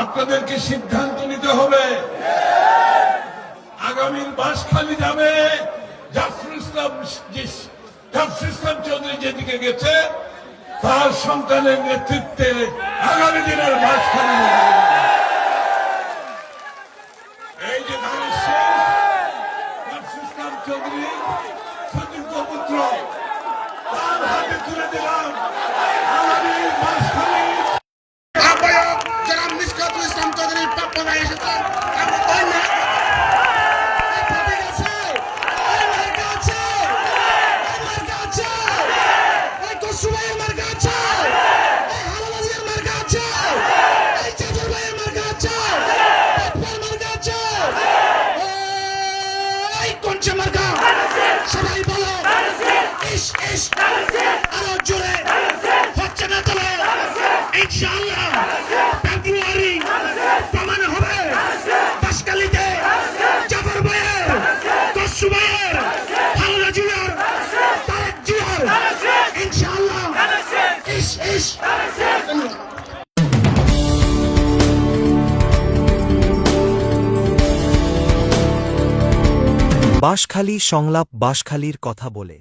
আপনাদেরকে সিদ্ধান্ত নিতে হবে। আগামীর বাঁশখালী যাবে জাফর ইসলাম চৌধুরী যেদিকে গেছে, তার সন্তানের নেতৃত্বে আগামী দিনের বাঁশখালী এই যে ধানের শেষ জাফর ইসলাম চৌধুরী সতীর্থ পুত্র, তার হাতে তুলে দিলাম আগামী বাঁশখালী। আহ্বায়ক জনাব মিশকাতুল ইসলাম চৌধুরীর প্রাপ্য হয়ে এসেছেন। সবাই বলো ইস ইস, আরো জোরে হচ্ছে না তবে ইনশাআল্লাহ ফেব্রুয়ারি প্রমাণ হবে বাঁশখালীতে জাফর ভাইয়ের, কসু ভাইয়ের, হালদা জিয়ার, তারেক জিয়ার ইনশাআল্লাহ ইস ইস। বাঁশখালী সংলাপ বাঁশখালীর কথা বলে।